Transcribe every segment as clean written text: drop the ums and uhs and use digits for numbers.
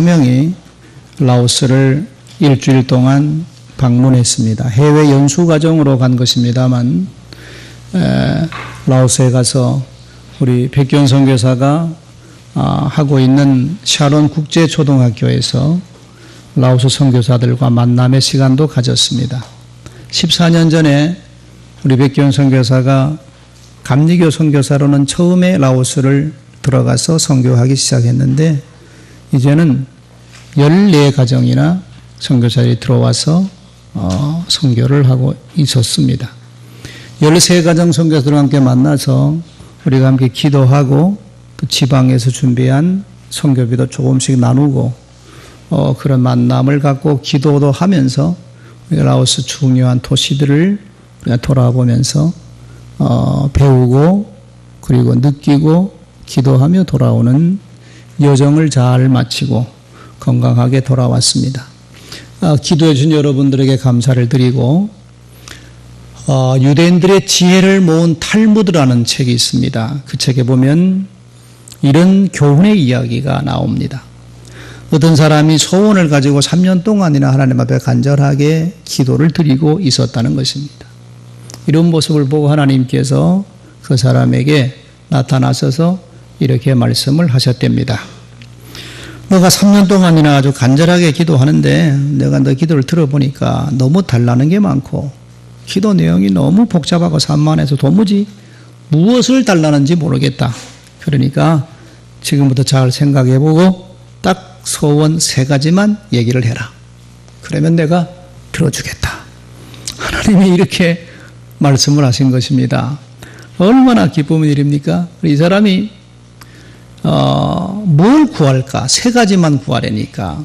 14명이 라오스를 일주일 동안 방문했습니다. 해외 연수 과정으로 간 것입니다만 라오스에 가서 우리 백기원 선교사가 하고 있는 샤론 국제초등학교에서 라오스 선교사들과 만남의 시간도 가졌습니다. 14년 전에 우리 백기원 선교사가 감리교 선교사로는 처음에 라오스를 들어가서 선교하기 시작했는데 이제는 14가정이나 선교사들이 들어와서 선교를 하고 있었습니다. 13가정 선교사들과 함께 만나서 우리가 함께 기도하고 또 지방에서 준비한 선교비도 조금씩 나누고 그런 만남을 갖고 기도도 하면서 라오스 중요한 도시들을 우리가 돌아보면서 배우고 그리고 느끼고 기도하며 돌아오는 여정을 잘 마치고 건강하게 돌아왔습니다. 기도해 준 여러분들에게 감사를 드리고 유대인들의 지혜를 모은 탈무드라는 책이 있습니다. 그 책에 보면 이런 교훈의 이야기가 나옵니다. 어떤 사람이 소원을 가지고 3년 동안이나 하나님 앞에 간절하게 기도를 드리고 있었다는 것입니다. 이런 모습을 보고 하나님께서 그 사람에게 나타나셔서 이렇게 말씀을 하셨답니다. 너가 3년 동안이나 아주 간절하게 기도하는데 내가 너 기도를 들어보니까 너무 달라는 게 많고 기도 내용이 너무 복잡하고 산만해서 도무지 무엇을 달라는지 모르겠다. 그러니까 지금부터 잘 생각해보고 딱 소원 3가지만 얘기를 해라. 그러면 내가 들어주겠다. 하나님이 이렇게 말씀을 하신 것입니다. 얼마나 기쁨의 일입니까? 이 사람이 뭘 구할까? 3가지만 구하려니까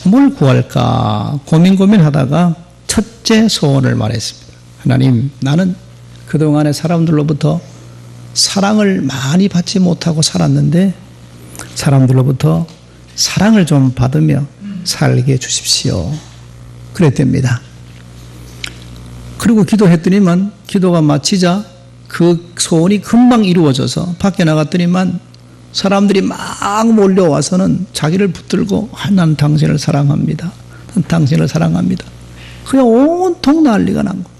뭘 구할까? 고민하다가 첫째 소원을 말했습니다. 하나님, 나는 그동안에 사람들로부터 사랑을 많이 받지 못하고 살았는데 사람들로부터 사랑을 좀 받으며 살게 해주십시오. 그랬답니다. 그리고 기도했더니만 기도가 마치자 그 소원이 금방 이루어져서 밖에 나갔더니만 사람들이 막 몰려와서는 자기를 붙들고 난 당신을 사랑합니다. 난 당신을 사랑합니다. 그냥 온통 난리가 난 겁니다.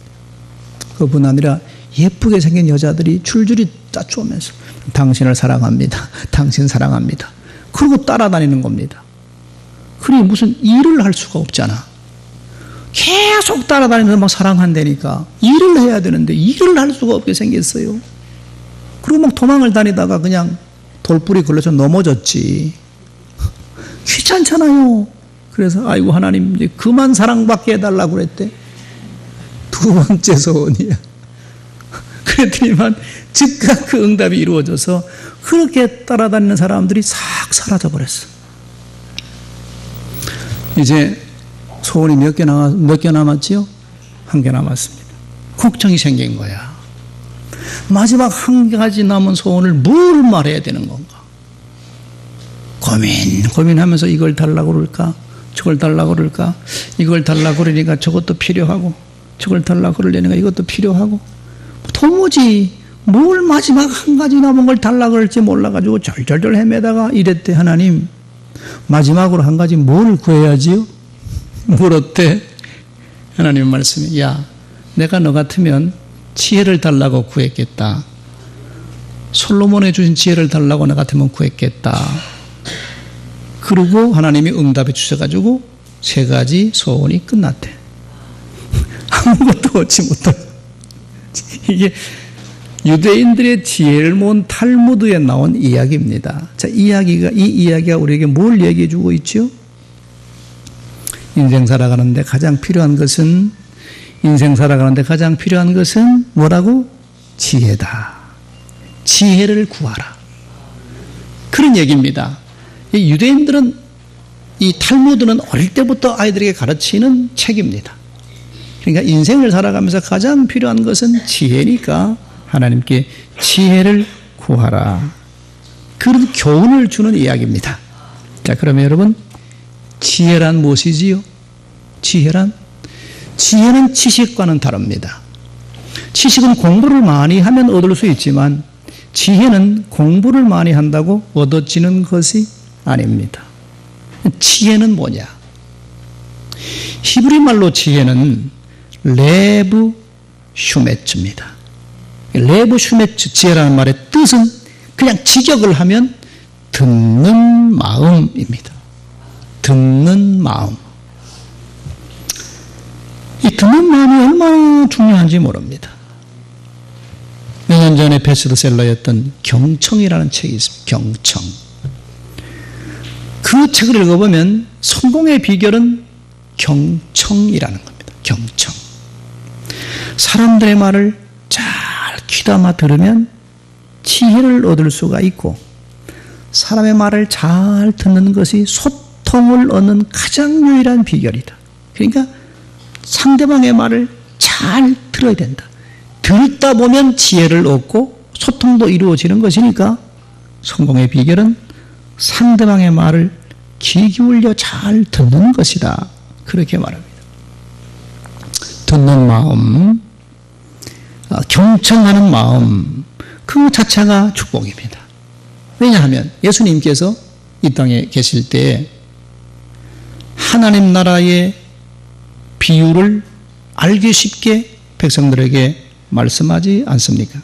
그뿐 아니라 예쁘게 생긴 여자들이 줄줄이 따라오면서 당신을 사랑합니다. 당신 사랑합니다. 그러고 따라다니는 겁니다. 그러니 무슨 일을 할 수가 없잖아. 계속 따라다니면서 막 사랑한다니까 일을 해야 되는데 일을 할 수가 없게 생겼어요. 그리고 막 도망을 다니다가 그냥 돌불이 걸려서 넘어졌지. 귀찮잖아요. 그래서 아이고 하나님 이제 그만 사랑받게 해달라고 그랬대. 2번째 소원이야. 그랬더니만 즉각 그 응답이 이루어져서 그렇게 따라다니는 사람들이 싹 사라져버렸어. 이제 소원이 몇 개 남았지요? 1개 남았습니다. 걱정이 생긴 거야. 마지막 1가지 남은 소원을 뭘 말해야 되는 건가? 고민하면서 이걸 달라고 그럴까? 저걸 달라고 그럴까? 이걸 달라고 그러니까 저것도 필요하고 저걸 달라고 그러려니까 이것도 필요하고 도무지 뭘 마지막 1가지 남은 걸 달라고 그럴지 몰라가지고 절절절 헤매다가 이랬대. 하나님, 마지막으로 1가지 뭘 구해야지요? 물었대. 하나님 말씀이 야, 내가 너 같으면 지혜를 달라고 구했겠다. 솔로몬에 주신 지혜를 달라고 나 같으면 구했겠다. 그리고 하나님이 응답해 주셔가지고 3가지 소원이 끝났대. 아무것도 얻지 못하고. 이게 유대인들의 지혜를 모은 탈무드에 나온 이야기입니다. 자, 이 이야기가 우리에게 뭘 얘기해 주고 있죠? 인생 살아가는데 가장 필요한 것은 뭐라고? 지혜다. 지혜를 구하라. 그런 얘기입니다. 이 유대인들은 이 탈무드는 어릴 때부터 아이들에게 가르치는 책입니다. 그러니까 인생을 살아가면서 가장 필요한 것은 지혜니까 하나님께 지혜를 구하라. 그런 교훈을 주는 이야기입니다. 자, 그러면 여러분, 지혜란 무엇이지요? 지혜는 지식과는 다릅니다. 지식은 공부를 많이 하면 얻을 수 있지만 지혜는 공부를 많이 한다고 얻어지는 것이 아닙니다. 지혜는 뭐냐? 히브리 말로 지혜는 레브 슈메츠입니다. 레브 슈메츠 지혜라는 말의 뜻은 그냥 직역을 하면 듣는 마음입니다. 듣는 마음. 이 듣는 마음이 얼마나 중요한지 모릅니다. 몇 년 전에 베스트셀러였던 경청이라는 책이 있습니다. 경청. 그 책을 읽어보면 성공의 비결은 경청이라는 겁니다. 경청. 사람들의 말을 잘 귀담아 들으면 지혜를 얻을 수가 있고, 사람의 말을 잘 듣는 것이 소통을 얻는 가장 유일한 비결이다. 그러니까 상대방의 말을 잘 들어야 된다. 듣다 보면 지혜를 얻고 소통도 이루어지는 것이니까 성공의 비결은 상대방의 말을 귀 기울여 잘 듣는 것이다. 그렇게 말합니다. 듣는 마음, 경청하는 마음, 그 자체가 축복입니다. 왜냐하면 예수님께서 이 땅에 계실 때 하나님 나라의 비유를 알기 쉽게 백성들에게 말씀하지 않습니까?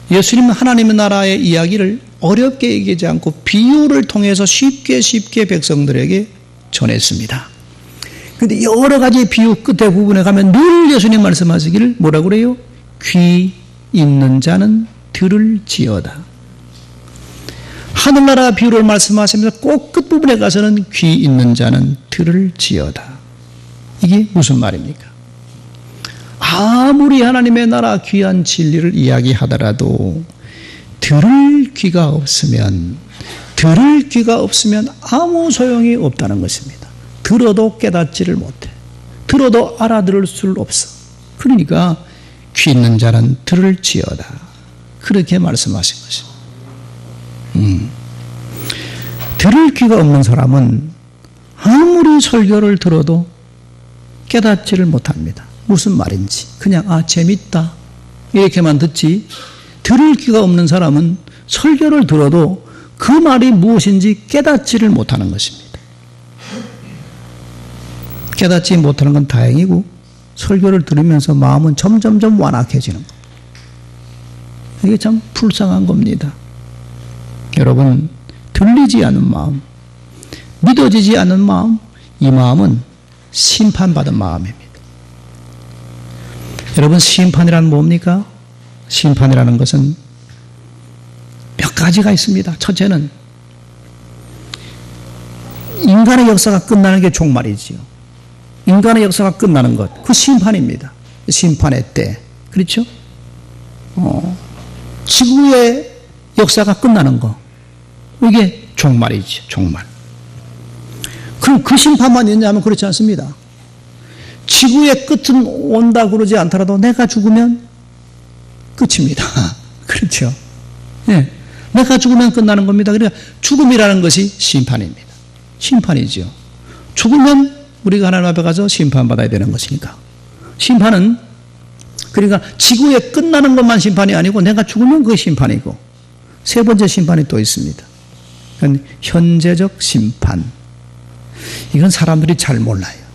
예수님은 하나님의 나라의 이야기를 어렵게 얘기하지 않고 비유를 통해서 쉽게 백성들에게 전했습니다. 그런데 여러 가지 비유 끝에 부분에 가면 늘 예수님 말씀하시기를 뭐라고 그래요? 귀 있는 자는 들을지어다. 하늘나라 비유를 말씀하시면서 꼭 끝부분에 가서는 귀 있는 자는 들을지어다. 이게 무슨 말입니까? 아무리 하나님의 나라 귀한 진리를 이야기하더라도 들을 귀가 없으면 아무 소용이 없다는 것입니다. 들어도 깨닫지를 못해. 들어도 알아들을 수 없어. 그러니까 귀 있는 자는 들을지어다. 그렇게 말씀하신 것입니다. 들을 귀가 없는 사람은 아무리 설교를 들어도 깨닫지를 못합니다. 무슨 말인지 그냥 재밌다 이렇게만 듣지, 들을 귀가 없는 사람은 설교를 들어도 그 말이 무엇인지 깨닫지를 못하는 것입니다. 깨닫지 못하는 건 다행이고 설교를 들으면서 마음은 점점점 완악해지는 것. 이게 참 불쌍한 겁니다. 여러분, 들리지 않는 마음, 믿어지지 않는 마음, 이 마음은 심판받은 마음입니다. 여러분, 심판이란 뭡니까? 심판이라는 것은 몇 가지가 있습니다. 첫째는 인간의 역사가 끝나는 게 종말이지요. 인간의 역사가 끝나는 것, 그 심판입니다. 심판의 때, 그렇죠? 지구의 역사가 끝나는 거, 이게 종말이죠. 종말. 그럼 그 심판만 있냐면 그렇지 않습니다. 지구의 끝은 온다 그러지 않더라도 내가 죽으면 끝입니다. 그렇죠? 네. 내가 죽으면 끝나는 겁니다. 그러니까 죽음이라는 것이 심판입니다. 심판이죠. 죽으면 우리가 하나님 앞에 가서 심판받아야 되는 것이니까. 심판은 그러니까 지구에 끝나는 것만 심판이 아니고 내가 죽으면 그게 심판이고, 세 번째 심판이 또 있습니다. 그건 현재적 심판. 이건 사람들이 잘 몰라요.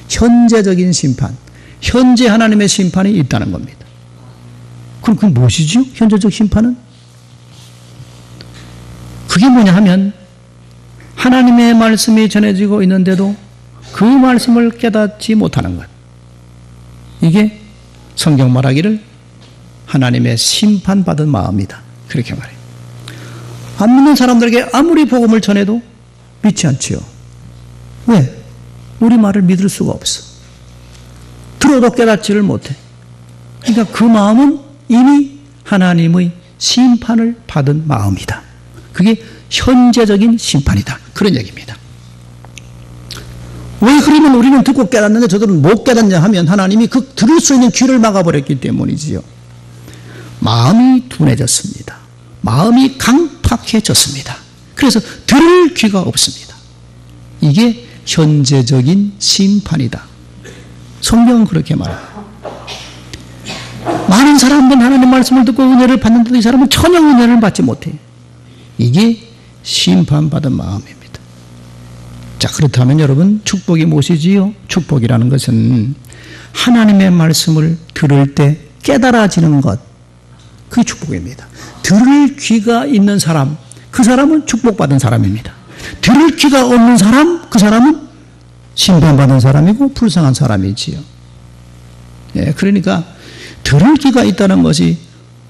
현재적인 심판, 현재 하나님의 심판이 있다는 겁니다. 그럼 그게 무엇이죠? 현재적 심판은? 그게 뭐냐 하면 하나님의 말씀이 전해지고 있는데도 그 말씀을 깨닫지 못하는 것. 이게 성경 말하기를 하나님의 심판받은 마음이다. 그렇게 말해요. 안 믿는 사람들에게 아무리 복음을 전해도 믿지 않지요. 왜? 우리 말을 믿을 수가 없어. 들어도 깨닫지를 못해. 그러니까 그 마음은 이미 하나님의 심판을 받은 마음이다. 그게 현재적인 심판이다. 그런 얘기입니다. 왜 그러면 우리는 듣고 깨닫는데 저들은 못 깨닫냐 하면 하나님이 그 들을 수 있는 귀를 막아버렸기 때문이지요. 마음이 둔해졌습니다. 마음이 강팍해졌습니다. 그래서 들을 귀가 없습니다. 이게 현재적인 심판이다. 성경은 그렇게 말합니다. 많은 사람들은 하나님 말씀을 듣고 은혜를 받는데도 이 사람은 전혀 은혜를 받지 못해요. 이게 심판받은 마음입니다. 자, 그렇다면 여러분, 축복이 무엇이지요? 축복이라는 것은 하나님의 말씀을 들을 때 깨달아지는 것, 그게 축복입니다. 들을 귀가 있는 사람, 그 사람은 축복받은 사람입니다. 들을 귀가 없는 사람, 그 사람은 심판받은 사람이고 불쌍한 사람이지요. 예, 그러니까 들을 귀가 있다는 것이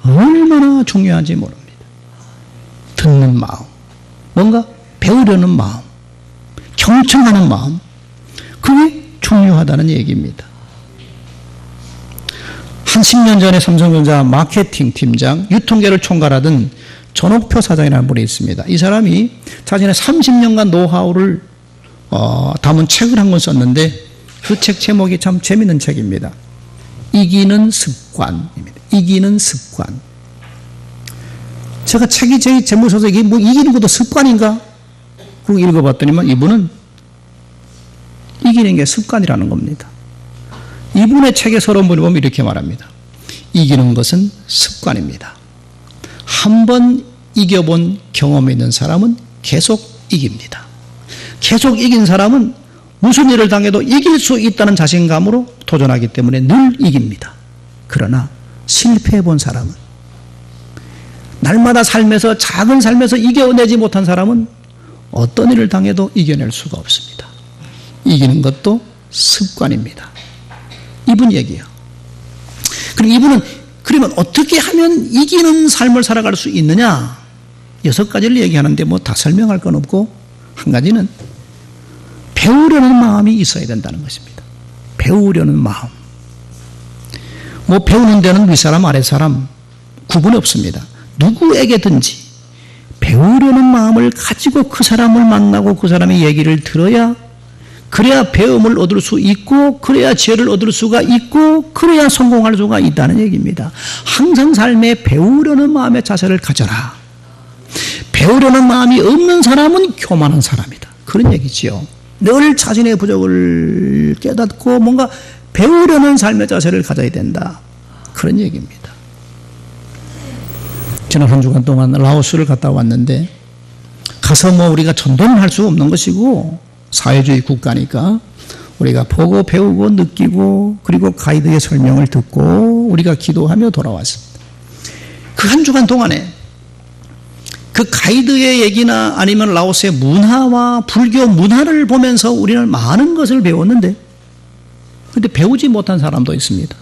얼마나 중요한지 모릅니다. 듣는 마음, 뭔가 배우려는 마음, 경청하는 마음, 그게 중요하다는 얘기입니다. 한 10년 전에 삼성전자 마케팅 팀장, 유통계를 총괄하던 전옥표 사장이라는 분이 있습니다. 이 사람이 자신의 30년간 노하우를 담은 책을 한 권 썼는데 그 책 제목이 참 재밌는 책입니다. 이기는 습관입니다. 이기는 습관. 제가 책이 제 제목 써서 이게 뭐 이기는 것도 습관인가? 그거 읽어봤더니만 이분은 이기는 게 습관이라는 겁니다. 이분의 책의 서론문을 보면 이렇게 말합니다. 이기는 것은 습관입니다. 한 번 이겨본 경험이 있는 사람은 계속 이깁니다. 계속 이긴 사람은 무슨 일을 당해도 이길 수 있다는 자신감으로 도전하기 때문에 늘 이깁니다. 그러나 실패해 본 사람은, 날마다 삶에서, 작은 삶에서 이겨내지 못한 사람은 어떤 일을 당해도 이겨낼 수가 없습니다. 이기는 것도 습관입니다. 이분 얘기예요. 그럼 이분은 그러면 어떻게 하면 이기는 삶을 살아갈 수 있느냐? 6가지를 얘기하는데 뭐 다 설명할 건 없고, 한 가지는 배우려는 마음이 있어야 된다는 것입니다. 배우려는 마음. 뭐 배우는 데는 윗사람 아랫사람 구분이 없습니다. 누구에게든지 배우려는 마음을 가지고 그 사람을 만나고 그 사람의 얘기를 들어야, 그래야 배움을 얻을 수 있고, 그래야 지혜를 얻을 수가 있고, 그래야 성공할 수가 있다는 얘기입니다. 항상 삶에 배우려는 마음의 자세를 가져라. 배우려는 마음이 없는 사람은 교만한 사람이다. 그런 얘기지요. 늘 자신의 부족을 깨닫고 뭔가 배우려는 삶의 자세를 가져야 된다. 그런 얘기입니다. 지난 한 주간 동안 라오스를 갔다 왔는데, 가서 뭐 우리가 전도는 할 수 없는 것이고 사회주의 국가니까 우리가 보고 배우고 느끼고, 그리고 가이드의 설명을 듣고 우리가 기도하며 돌아왔습니다. 그 한 주간 동안에 그 가이드의 얘기나 아니면 라오스의 문화와 불교 문화를 보면서 우리는 많은 것을 배웠는데, 그런데 배우지 못한 사람도 있습니다.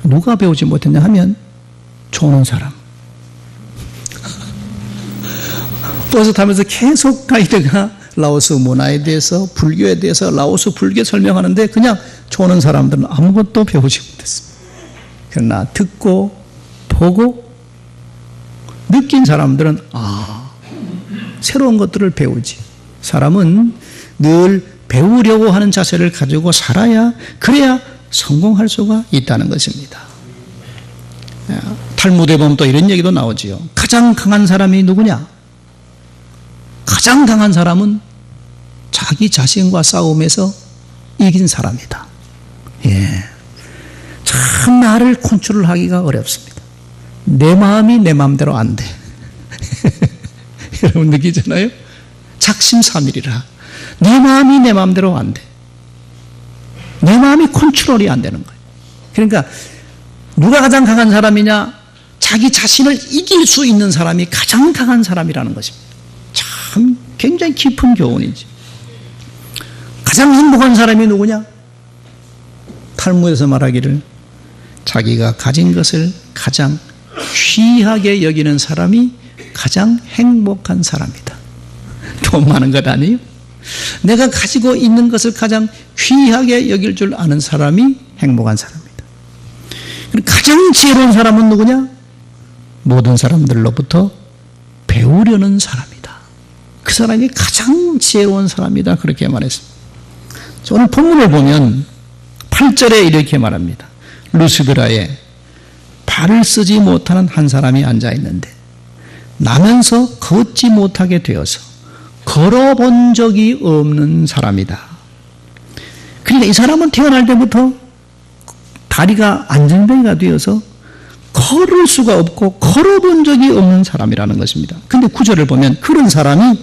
누가 배우지 못했냐 하면 조는 사람. 버스 타면서 계속 가이드가 라오스 문화에 대해서, 불교에 대해서, 라오스 불교 설명하는데 그냥 조는 사람들은 아무것도 배우지 못했습니다. 그러나 듣고 보고 느낀 사람들은 새로운 것들을 배우지. 사람은 늘 배우려고 하는 자세를 가지고 살아야, 그래야 성공할 수가 있다는 것입니다. 탈무드에 보면 또 이런 얘기도 나오지요. 가장 강한 사람이 누구냐? 가장 강한 사람은 자기 자신과 싸움에서 이긴 사람이다. 예. 참 나를 컨트롤하기가 어렵습니다. 내 마음이 내 마음대로 안 돼. 여러분 느끼잖아요? 작심삼일이라. 내 마음이 내 마음대로 안 돼. 내 마음이 컨트롤이 안 되는 거예요. 그러니까 누가 가장 강한 사람이냐? 자기 자신을 이길 수 있는 사람이 가장 강한 사람이라는 것입니다. 참 굉장히 깊은 교훈이지. 가장 행복한 사람이 누구냐? 탈무드에서 말하기를 자기가 가진 것을 가장 귀하게 여기는 사람이 가장 행복한 사람이다. 돈 많은 것 아니에요? 내가 가지고 있는 것을 가장 귀하게 여길 줄 아는 사람이 행복한 사람이다. 가장 지혜로운 사람은 누구냐? 모든 사람들로부터 배우려는 사람이다. 그 사람이 가장 지혜로운 사람이다. 그렇게 말했습니다. 오늘 본문을 보면 8절에 이렇게 말합니다. 루스드라에 발을 쓰지 못하는 한 사람이 앉아 있는데 나면서 걷지 못하게 되어서 걸어본 적이 없는 사람이다. 그러니까 이 사람은 태어날 때부터 다리가 안정뱅이가 되어서 걸을 수가 없고 걸어본 적이 없는 사람이라는 것입니다. 근데 9절을 보면 그런 사람이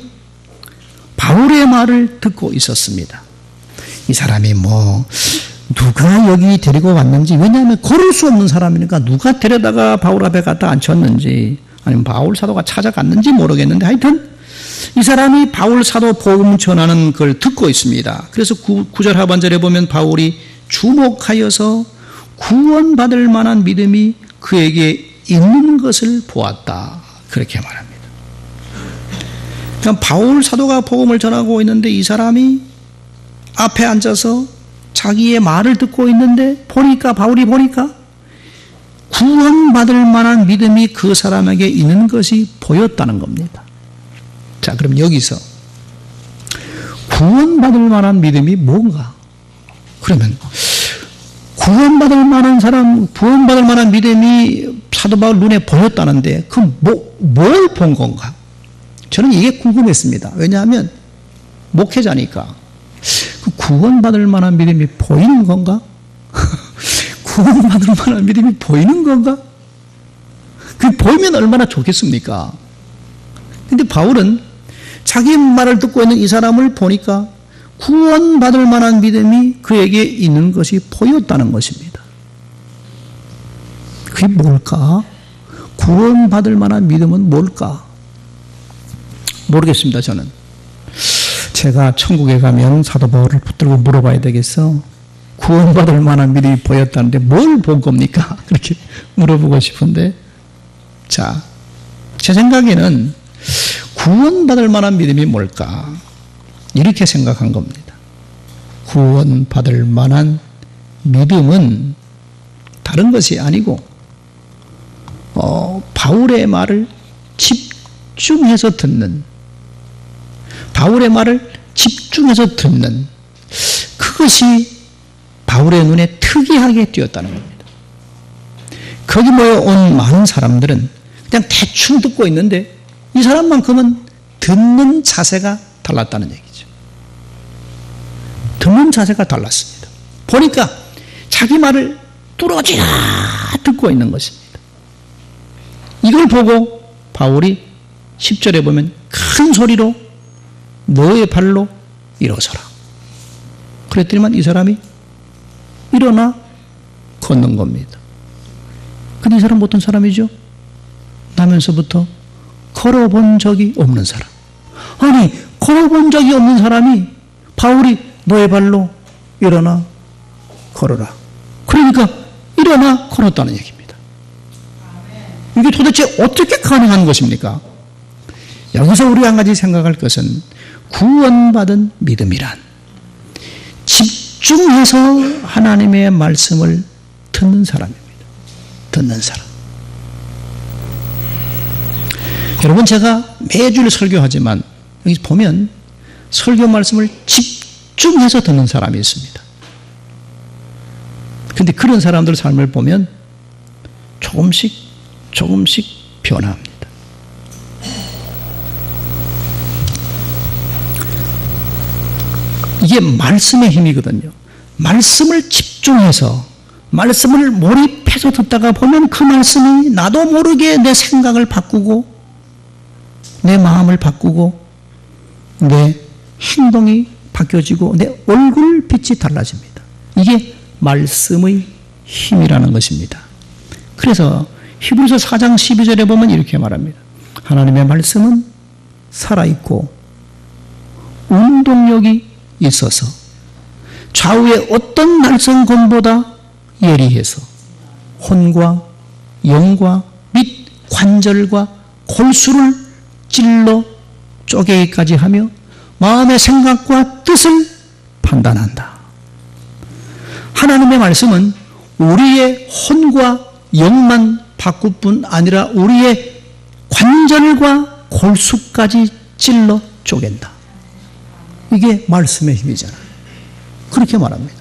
바울의 말을 듣고 있었습니다. 이 사람이 누가 여기 데리고 왔는지, 왜냐하면 걸을 수 없는 사람이니까 누가 데려다가 바울 앞에 갖다 앉혔는지, 아니면 바울 사도가 찾아갔는지 모르겠는데, 하여튼 이 사람이 바울 사도 복음 전하는 걸 듣고 있습니다. 그래서 9절 하반절에 보면 바울이 주목하여서 구원받을 만한 믿음이 그에게 있는 것을 보았다, 그렇게 말합니다. 그러니까 바울 사도가 복음을 전하고 있는데 이 사람이 앞에 앉아서 자기의 말을 듣고 있는데 바울이 보니까 구원받을 만한 믿음이 그 사람에게 있는 것이 보였다는 겁니다. 자, 그럼 여기서 구원받을 만한 믿음이 뭔가? 그러면 구원받을 만한 믿음이 사도 바울 눈에 보였다는데 뭘 본 건가? 저는 이게 궁금했습니다. 왜냐하면 목회자니까 구원받을 만한 믿음이 보이는 건가? 구원받을 만한 믿음이 보이는 건가? 그게 보이면 얼마나 좋겠습니까? 근데 바울은 자기 말을 듣고 있는 이 사람을 보니까 구원받을 만한 믿음이 그에게 있는 것이 보였다는 것입니다. 그게 뭘까? 구원받을 만한 믿음은 뭘까? 모르겠습니다, 저는. 제가 천국에 가면 사도 바울을 붙들고 물어봐야 되겠어. 구원받을 만한 믿음이 보였다는데 뭘 본 겁니까? 그렇게 물어보고 싶은데, 자, 제 생각에는 구원받을 만한 믿음이 뭘까? 이렇게 생각한 겁니다. 구원받을 만한 믿음은 다른 것이 아니고 바울의 말을 집중해서 듣는, 그것이 바울의 눈에 특이하게 띄었다는 겁니다. 거기 모여온 많은 사람들은 그냥 대충 듣고 있는데 이 사람만큼은 듣는 자세가 달랐다는 얘기죠. 듣는 자세가 달랐습니다. 보니까 자기 말을 뚫어지라 듣고 있는 것입니다. 이걸 보고 바울이 10절에 보면 큰 소리로 너의 발로 일어서라. 그랬더니만 이 사람이 일어나 걷는 겁니다. 근데 이 사람 어떤 사람이죠? 나면서부터 걸어본 적이 없는 사람. 아니, 걸어본 적이 없는 사람이 바울이 너의 발로 일어나 걸어라. 그러니까 일어나 걸었다는 얘기입니다. 이게 도대체 어떻게 가능한 것입니까? 여기서 우리가 한 가지 생각할 것은 구원받은 믿음이란 집중해서 하나님의 말씀을 듣는 사람입니다. 듣는 사람. 여러분, 제가 매주일 설교하지만 여기 보면 설교 말씀을 집중해서 듣는 사람이 있습니다. 그런데 그런 사람들 삶을 보면 조금씩 변화합니다. 이게 말씀의 힘이거든요. 말씀을 집중해서, 말씀을 몰입해서 듣다가 보면 그 말씀이 나도 모르게 내 생각을 바꾸고 내 마음을 바꾸고 내 행동이 바뀌어지고 내 얼굴빛이 달라집니다. 이게 말씀의 힘이라는 것입니다. 그래서 히브리서 4장 12절에 보면 이렇게 말합니다. 하나님의 말씀은 살아있고 운동력이 있어서 좌우의 어떤 날성검보다 예리해서 혼과 영과 및 관절과 골수를 찔러 쪼개기까지 하며 마음의 생각과 뜻을 판단한다. 하나님의 말씀은 우리의 혼과 영만 바꿀 뿐 아니라 우리의 관절과 골수까지 찔러 쪼갠다. 이게 말씀의 힘이잖아요. 그렇게 말합니다.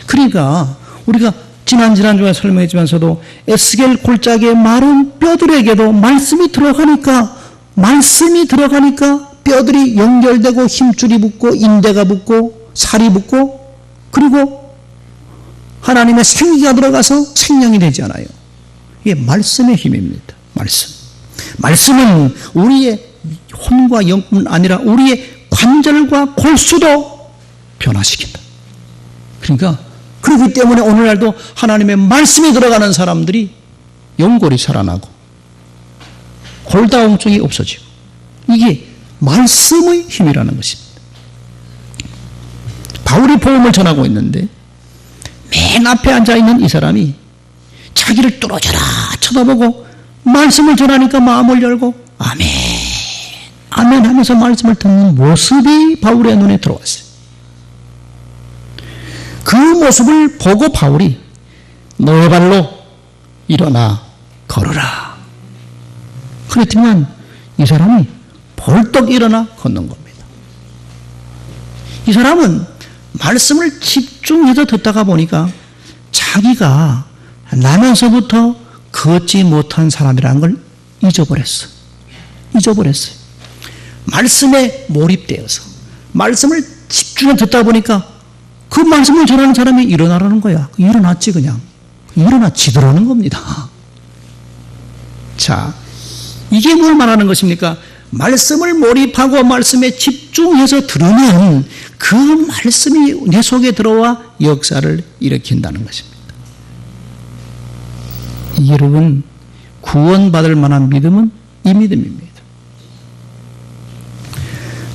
그러니까 우리가 지난주에 설명했지만서도 에스겔 골짜기의 마른 뼈들에게도 말씀이 들어가니까 뼈들이 연결되고 힘줄이 붙고 인대가 붙고 살이 붙고 그리고 하나님의 생기가 들어가서 생명이 되잖아요. 이게 말씀의 힘입니다. 말씀은 우리의 혼과 영뿐 아니라 우리의 관절과 골수도 변화시킨다. 그러니까 그렇기 때문에 오늘날도 하나님의 말씀에 들어가는 사람들이 연골이 살아나고 골다공증이 없어지고, 이게 말씀의 힘이라는 것입니다. 바울이 복음을 전하고 있는데 맨 앞에 앉아있는 이 사람이 자기를 뚫어져라 쳐다보고 말씀을 전하니까 마음을 열고 아멘 아멘 하면서 말씀을 듣는 모습이 바울의 눈에 들어왔어요. 그 모습을 보고 바울이 너의 발로 일어나 걸어라 그랬더니만 이 사람이 벌떡 일어나 걷는 겁니다. 이 사람은 말씀을 집중해서 듣다가 보니까 자기가 나면서부터 걷지 못한 사람이라는 걸 잊어버렸어요. 말씀에 몰입되어서 말씀을 집중해서 듣다 보니까 그 말씀을 전하는 사람이 일어나라는 거야. 일어났지 그냥. 일어나지더라는 겁니다. 자, 이게 뭘 말하는 것입니까? 말씀을 몰입하고 말씀에 집중해서 들으면 그 말씀이 내 속에 들어와 역사를 일으킨다는 것입니다. 여러분, 구원받을 만한 믿음은 이 믿음입니다.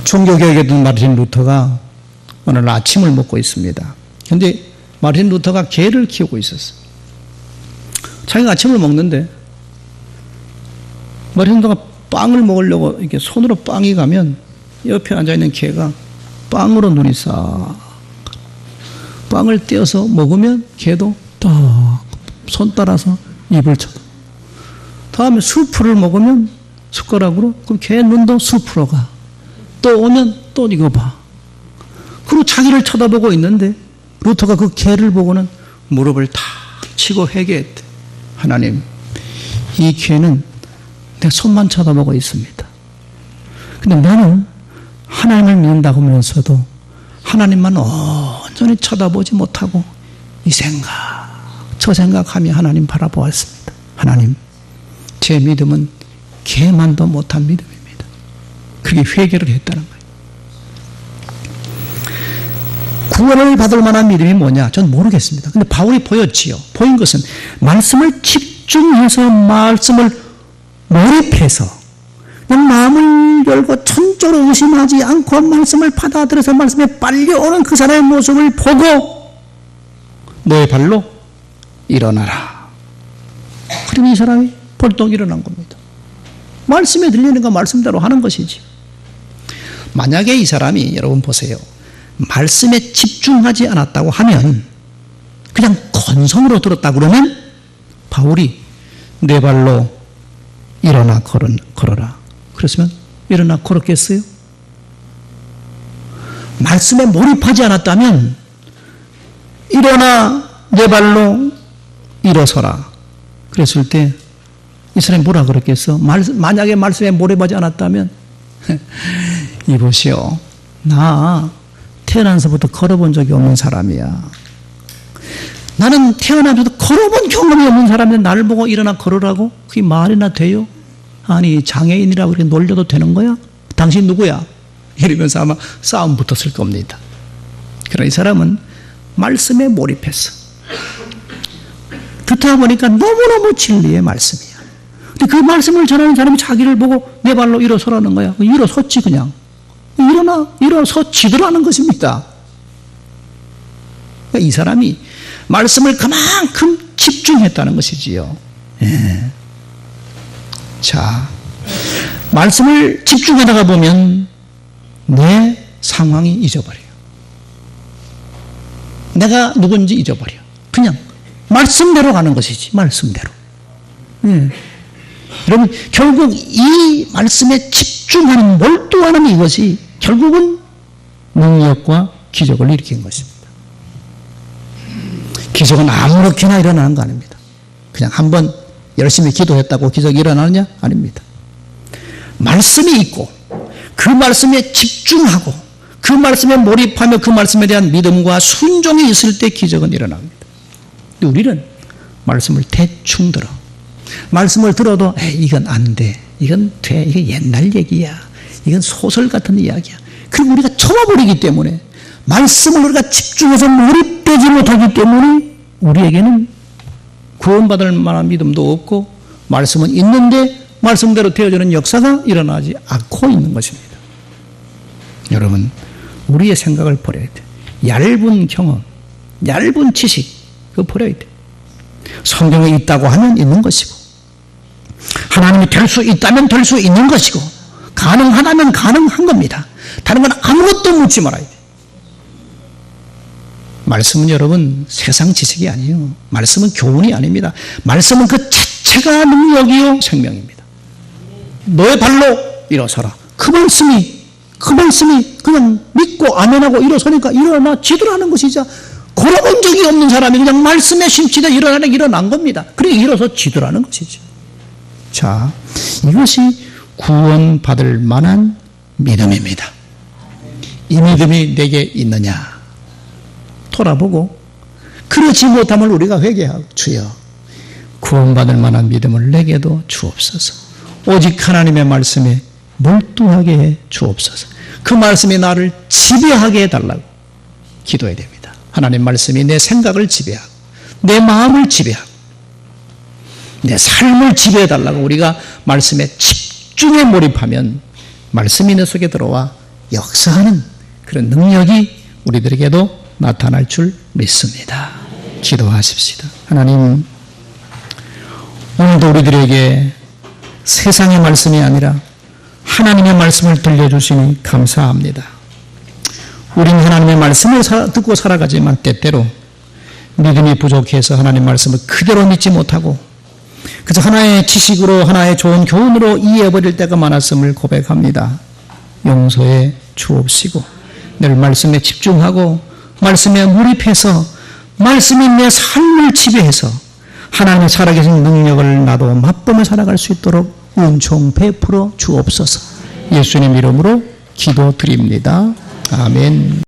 종교개혁에 든 마르틴 루터가 오늘 아침을 먹고 있습니다. 그런데 마르틴 루터가 개를 키우고 있었어요. 자기가 아침을 먹는데 마르틴 루터가 빵을 먹으려고 이렇게 손으로 빵이 가면 옆에 앉아있는 개가 빵으로 눈이 싹 빵을 떼어서 먹으면 개도 딱 손 따라서 입을 쳐다. 다음에 수프를 먹으면 숟가락으로 그럼 개 눈도 수프로 가. 또 오면 또 이거 봐. 그리고 자기를 쳐다보고 있는데 루터가 그 개를 보고는 무릎을 탁 치고 회개했대. 하나님, 이 개는 내 손만 쳐다보고 있습니다. 근데 나는 하나님을 믿는다고 하면서도 하나님만 온전히 쳐다보지 못하고 이 생각 저 생각하며 하나님 바라보았습니다. 하나님, 제 믿음은 개만도 못한 믿음입니다. 그렇게 회개를 했다는 거예요. 구원을 받을 만한 믿음이 뭐냐? 전 모르겠습니다. 근데 바울이 보였지요. 보인 것은 말씀을 집중해서 말씀을 몰입해서 그냥 마음을 열고 천적으로 의심하지 않고 말씀을 받아들여서 말씀에 빨려오는 그 사람의 모습을 보고 너의 발로 일어나라. 그러면 이 사람이 벌떡 일어난 겁니다. 말씀에 들리는 거 말씀대로 하는 것이지. 만약에 이 사람이 여러분 보세요. 말씀에 집중하지 않았다고 하면 그냥 건성으로 들었다 그러면 바울이 내 발로 일어나 걸어라. 그랬으면 일어나 걸었겠어요? 말씀에 몰입하지 않았다면 일어나 내 발로 일어서라. 그랬을 때 이 사람이 뭐라 그랬겠어? 만약에 말씀에 몰입하지 않았다면 이보시오. 나 태어나서부터 걸어본 적이 없는 사람이야. 나는 태어나서부터 걸어본 경험이 없는 사람인데 나를 보고 일어나 걸으라고? 그게 말이나 돼요? 아니 장애인이라고 이렇게 놀려도 되는 거야? 당신 누구야? 이러면서 아마 싸움 붙었을 겁니다. 그러나 이 사람은 말씀에 몰입했어. 듣다 보니까 너무너무 진리의 말씀이야. 근데 그 말씀을 전하는 사람이 자기를 보고 내 발로 일어서라는 거야. 일어섰지 그냥. 일어서지더라는 것입니다. 그러니까 이 사람이 말씀을 그만큼 집중했다는 것이지요. 예. 자, 말씀을 집중하다가 보면 내 상황이 잊어버려요. 내가 누군지 잊어버려. 그냥 말씀대로 가는 것이지. 말씀대로. 예. 여러분, 결국 이 말씀에 집중하는, 몰두하는 이것이 결국은 능력과 기적을 일으킨 것입니다. 기적은 아무렇게나 일어나는 거 아닙니다. 그냥 한번 열심히 기도했다고 기적이 일어나느냐? 아닙니다. 말씀이 있고 그 말씀에 집중하고 그 말씀에 몰입하며 그 말씀에 대한 믿음과 순종이 있을 때 기적은 일어납니다. 근데 우리는 말씀을 대충 들어. 말씀을 들어도 이건 안 돼. 이건 돼. 이게 옛날 얘기야. 이건 소설 같은 이야기야. 그리고 우리가 쳐버리기 때문에 말씀을 우리가 집중해서 몰입되지 못하기 때문에 우리에게는 구원받을 만한 믿음도 없고 말씀은 있는데 말씀대로 되어지는 역사가 일어나지 않고 있는 것입니다. 여러분, 우리의 생각을 버려야 돼. 얇은 경험, 얇은 지식, 그거 버려야 돼. 성경에 있다고 하면 있는 것이고, 하나님이 될 수 있다면 될 수 있는 것이고, 가능하다면 가능한 겁니다. 다른 건 아무것도 묻지 말아야 돼. 말씀은 여러분 세상 지식이 아니에요. 말씀은 교훈이 아닙니다. 말씀은 그 자체가 능력이요 생명입니다. 너의 발로 일어서라. 그 말씀이 그냥 믿고 아멘하고 일어서니까 일어나 지도라는 것이죠. 걸어본 적이 없는 사람이 그냥 말씀에 심취돼 일어난 겁니다. 그러니까 일어서 지도라는 것이죠. 자, 이것이 구원받을 만한 믿음입니다. 이 믿음이 내게 있느냐 돌아보고, 그렇지 못함을 우리가 회개하고, 주여 구원받을 만한 믿음을 내게도 주옵소서. 오직 하나님의 말씀에 몰두하게 해 주옵소서. 그 말씀이 나를 지배하게 해달라고 기도해야 됩니다. 하나님 말씀이 내 생각을 지배하고 내 마음을 지배하고 내 삶을 지배해달라고 우리가 말씀에 집중해 몰입하면 말씀이 내 속에 들어와 역사하는 그런 능력이 우리들에게도 나타날 줄 믿습니다. 기도하십시다. 하나님, 오늘도 우리들에게 세상의 말씀이 아니라 하나님의 말씀을 들려주시니 감사합니다. 우린 하나님의 말씀을 듣고 살아가지만 때때로 믿음이 부족해서 하나님 말씀을 그대로 믿지 못하고 그저 하나의 지식으로, 하나의 좋은 교훈으로 이해해버릴 때가 많았음을 고백합니다. 용서해 주옵시고 늘 말씀에 집중하고 말씀에 몰입해서 말씀이 내 삶을 지배해서 하나님의 살아계신 능력을 나도 맛보며 살아갈 수 있도록 은총 베풀어 주옵소서. 예수님 이름으로 기도드립니다. 아멘.